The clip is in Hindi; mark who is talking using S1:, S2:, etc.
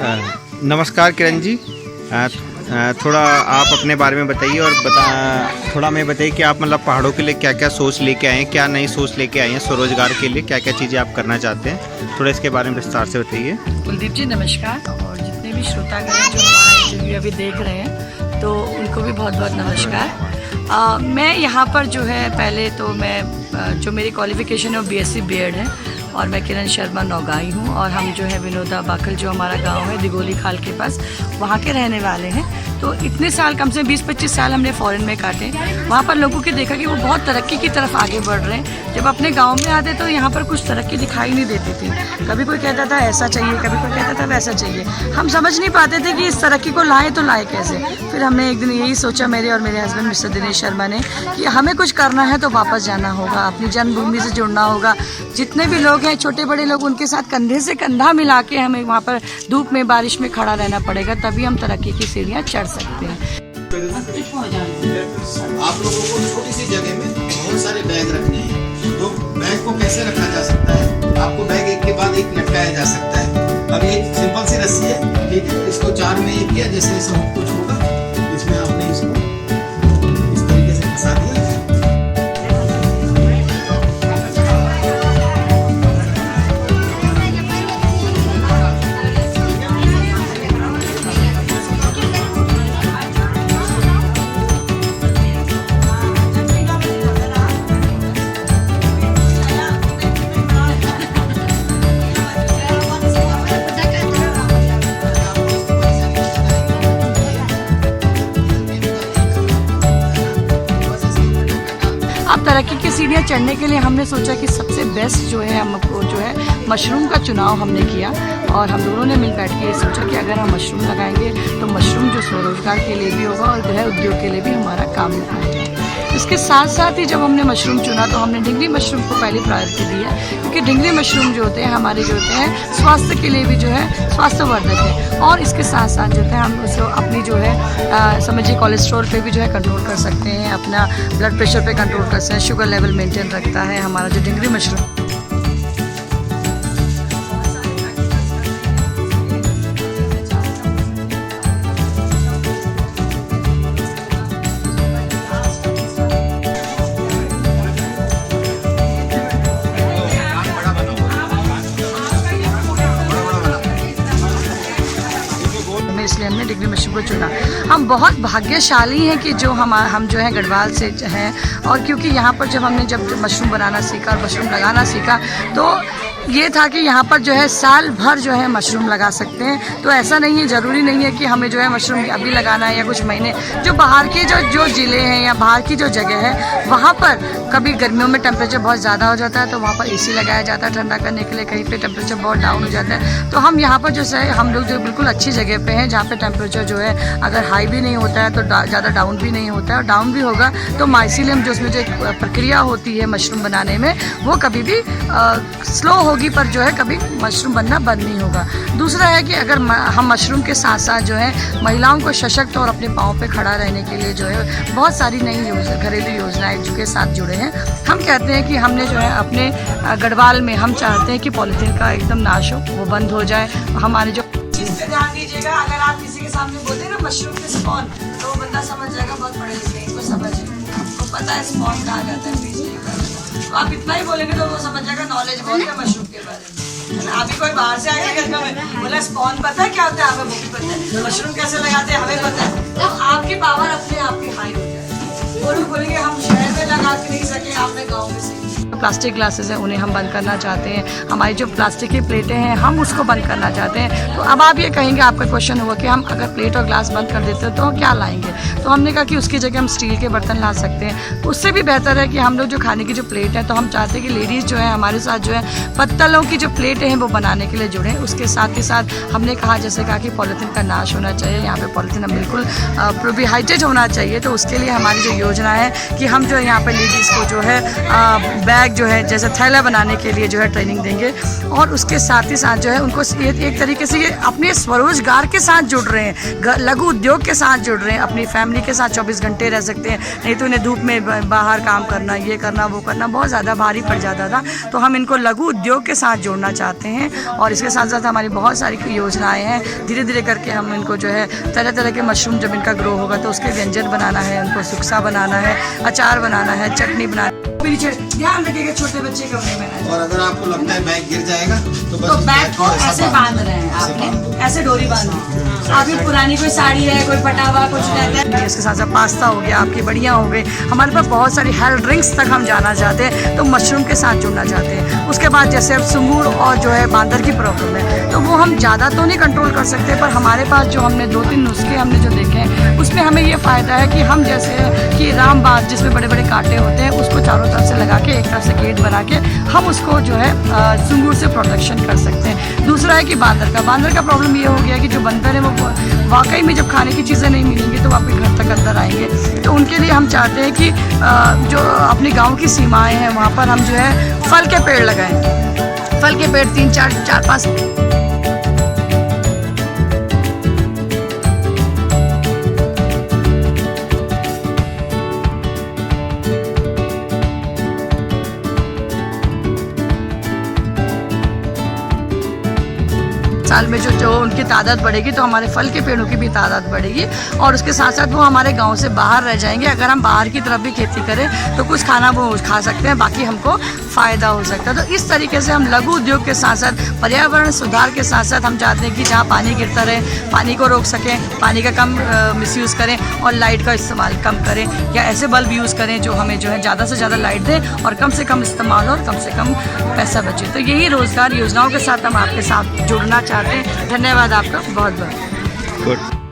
S1: नमस्कार किरण जी, थोड़ा आप अपने बारे में बताइए और थोड़ा हमें बताइए कि आप मतलब पहाड़ों के लिए क्या क्या सोच लेके आए हैं, क्या नई सोच लेके आए हैं स्वरोजगार के लिए, क्या क्या चीज़ें आप करना चाहते हैं, थोड़ा इसके बारे में विस्तार से बताइए।
S2: कुलदीप जी नमस्कार, और जितने भी श्रोतागण हैं जो हमारा इंटरव्यू अभी देख रहे हैं तो उनको भी बहुत बहुत नमस्कार। मैं यहाँ पर जो है पहले तो मैं जो मेरी क्वालिफ़िकेशन है वो BSc B.Ed है और मैं किरण शर्मा नौगाई हूँ और हम जो है विनोदा बाखल जो हमारा गांव है दिगोली खाल के पास, वहाँ के रहने वाले हैं। तो इतने साल कम से 20-25 साल हमने फ़ॉरेन में काटे। वहाँ पर लोगों की देखा कि वो बहुत तरक्की की तरफ आगे बढ़ रहे हैं। जब अपने गांव में आते तो यहाँ पर कुछ तरक्की दिखाई नहीं देती थी। कभी कोई कहता था ऐसा चाहिए, कभी कोई कहता था वैसा चाहिए। हम समझ नहीं पाते थे कि इस तरक्की को लाएँ तो लाएँ कैसे। फिर हमने एक दिन यही सोचा, मेरे और मेरे हस्बैंड मिस्टर दिनेश शर्मा ने, कि हमें कुछ करना है तो वापस जाना होगा, अपनी जन्मभूमि से जुड़ना होगा। जितने भी लोग हैं छोटे बड़े लोग, उनके साथ कंधे से कंधा मिला के हमें वहाँ पर धूप में बारिश में खड़ा रहना पड़ेगा, तभी हम तरक्की की सीढ़ियाँ चढ़ सकते हैं।
S3: आप लोगों को छोटी सी जगह में बहुत सारे बैग रखने हैं, तो बैग को कैसे रखा जा सकता है? आपको बैग एक के बाद एक लटकाया जा सकता है। अब ये सिंपल सी रस्सी है, ठीक है, इसको 4 में 1 किया, जैसे जैसे कुछ होगा इसमें आपने इसको इस तरीके से फंसा दिया।
S2: अब तरक्की की सीढ़ियाँ चढ़ने के लिए हमने सोचा कि सबसे बेस्ट जो है हमको जो है मशरूम का चुनाव हमने किया और हम दोनों ने मिल बैठ के ये सोचा कि अगर हम मशरूम लगाएंगे तो मशरूम जो स्वरोजगार के लिए भी होगा और गृह उद्योग के लिए भी हमारा काम आएगा। इसके साथ साथ ही जब हमने मशरूम चुना तो हमने ढिंगरी मशरूम को पहली प्रायोरिटी दी है, क्योंकि ढिंगरी मशरूम जो होते हैं हमारे जो होते हैं स्वास्थ्य के लिए भी जो है स्वास्थ्यवर्धक है और इसके साथ साथ जो है हम उसको अपनी जो है समझिए कोलेस्ट्रॉल पे भी जो है कंट्रोल कर सकते हैं, अपना ब्लड प्रेशर पे कंट्रोल कर सकते हैं, शुगर लेवल मेंटेन रखता है हमारा जो ढिंगरी मशरूम। इसलिए हमने ढिंगरी मशरूम को चुना। हम बहुत भाग्यशाली हैं कि जो हम जो है गढ़वाल से हैं, और क्योंकि यहाँ पर जब मशरूम बनाना सीखा और मशरूम लगाना सीखा तो ये था कि यहाँ पर जो है साल भर जो है मशरूम लगा सकते हैं। तो ऐसा नहीं है, ज़रूरी नहीं है कि हमें जो है मशरूम अभी लगाना है या कुछ महीने। जो बाहर के जो ज़िले हैं या बाहर की जो जगह है वहाँ पर कभी गर्मियों में टेम्परेचर बहुत ज़्यादा हो जाता है तो वहाँ पर AC लगाया जाता है ठंडा करने के लिए, कहीं पे टेम्परेचर बहुत डाउन हो जाता है। तो हम यहाँ पर जो है हम लोग जो बिल्कुल अच्छी जगह पे हैं जहाँ पे टेम्परेचर जो है अगर हाई भी नहीं होता है तो ज़्यादा डाउन भी नहीं होता है, और डाउन भी होगा तो माइसीलियम जो उसमें जो प्रक्रिया होती है मशरूम बनाने में वो कभी भी स्लो होगी, पर जो है कभी मशरूम बनना बंद नहीं होगा। दूसरा है कि अगर हम मशरूम के साथ साथ जो है महिलाओं को सशक्त और अपने पाँव पे खड़ा रहने के लिए जो है बहुत सारी नई घरेलू योजनाएं के साथ जुड़े हैं। हम कहते हैं कि हमने जो है अपने गढ़वाल में हम चाहते हैं कि पॉलीथीन का एकदम नाश हो, वो बंद हो जाए। हमारे जो ध्यान दीजिएगा, अगर आप किसी के सामने बोलते हैं ना मशरूम के स्पॉन, तो वो बंदा समझ जाएगा, बहुत पढ़े लिखे इनको समझ है, आपको पता है स्पॉन कहा जाता है बीज नहीं, तो आप इतना ही बोलेंगे तो वो समझ जाएगा, नॉलेज बहुत है मशरूम के बारे में। अभी कोई बाहर से आएगा बोला स्पॉन पता है क्या होता है, हमें वो भी पता है, मशरूम कैसे लगाते हैं हमें पता है, तो आपकी पावर अपने आप की हाई हो जाए। वो लोग बोलेंगे हम शहर में लगा के नहीं सके, आपने गाँव में सीखे। प्लास्टिक ग्लासेस हैं उन्हें हम बंद करना चाहते हैं, हमारी जो प्लास्टिक की प्लेटें हैं हम उसको बंद करना चाहते हैं। तो अब आप ये कहेंगे, आपका क्वेश्चन होगा कि हम अगर प्लेट और ग्लास बंद कर देते हैं तो क्या लाएंगे, तो हमने कहा कि उसकी जगह हम स्टील के बर्तन ला सकते हैं। उससे भी बेहतर है कि हम लोग जो खाने की जो प्लेट है, तो हम चाहते हैं कि लेडीज़ जो है हमारे साथ जो है पत्तलों की जो प्लेटें हैं वो बनाने के लिए जुड़ें। उसके साथ ही साथ हमने कहा, जैसे कहा कि पॉलीथीन का नाश होना चाहिए, यहाँ पे पॉलीथीन बिल्कुल प्रोहिबिटेड होना चाहिए। तो उसके लिए हमारी जो योजना है कि हम जो यहाँ पर लेडीज़ को जो है बैग बैग जो है जैसे थैला बनाने के लिए जो है ट्रेनिंग देंगे। और उसके साथ ही साथ जो है उनको एक तरीके से ये अपने स्वरोजगार के साथ जुड़ रहे हैं, लघु उद्योग के साथ जुड़ रहे हैं, अपनी फैमिली के साथ 24 घंटे रह सकते हैं। नहीं तो इन्हें धूप में बाहर काम करना, ये करना वो करना बहुत ज़्यादा भारी पड़ जाता था। तो हम इनको लघु उद्योग के साथ जोड़ना चाहते हैं। और इसके साथ साथ हमारी बहुत सारी योजनाएँ हैं। धीरे धीरे करके हम इनको जो है तरह तरह के मशरूम जब इनका ग्रो होगा तो उसके व्यंजन बनाना है, उनको सुक्सा बनाना है, अचार बनाना है, चटनी बनाना है। पीछे ध्यान रखिएगा छोटे बच्चे कमरे में ना।
S3: और अगर आपको लगता है बैग गिर जाएगा तो बस
S2: तो बैग को ऐसे बांध रहे हैं आपने, ऐसे डोरी बांधी। आपकी पुरानी कोई साड़ी है, कोई फटा हुआ कुछ रहता है, इसके साथ साथ पास्ता हो गया, आपकी बढ़िया हो गई। हमारे पास बहुत सारी हेल्थ ड्रिंक्स तक हम जाना चाहते हैं, तो मशरूम के साथ जुड़ना चाहते हैं। उसके बाद जैसे अब सुंगूर और जो है बांदर की प्रॉब्लम है, तो वो हम ज़्यादा तो नहीं कंट्रोल कर सकते, पर हमारे पास जो हमने 2-3 नुस्खे हमने जो देखे हैं उसमें हमें ये फ़ायदा है कि हम जैसे कि रामबाग जिसमें बड़े बड़े कांटे होते हैं उसको चारों तरफ से लगा के एक तरफ से गेट बना के हम उसको जो है सुंगूर से प्रोटेक्शन कर सकते हैं। दूसरा है कि बांदर का प्रॉब्लम ये हो गया कि जो बंदर है वो वाकई में जब खाने की चीज़ें नहीं मिलेंगी तो वो आपके घर तक अंदर आएंगे। तो उनके लिए हम चाहते हैं कि जो अपने गांव की सीमाएं हैं वहाँ पर हम जो है फल के पेड़ लगाएं। फल के पेड़ 3-4-5 साल में जो उनकी तादाद बढ़ेगी तो हमारे फल के पेड़ों की भी तादाद बढ़ेगी। और उसके साथ साथ वो हमारे गांव से बाहर रह जाएंगे। अगर हम बाहर की तरफ भी खेती करें तो कुछ खाना वो खा सकते हैं, बाकी हमको फ़ायदा हो सकता है। तो इस तरीके से हम लघु उद्योग के साथ साथ पर्यावरण सुधार के साथ साथ हम चाहते हैं कि जहाँ पानी गिरता रहे पानी को रोक सकें, पानी का कम मिसयूज़ करें और लाइट का इस्तेमाल कम करें, या ऐसे बल्ब यूज़ करें जो हमें जो है ज़्यादा से ज़्यादा लाइट दें और कम से कम इस्तेमाल और कम से कम पैसा बचे। तो यही रोज़गार योजनाओं के साथ हम आपके साथ जुड़ना चाहते हैं। धन्यवाद आपका बहुत बहुत।
S1: गुड।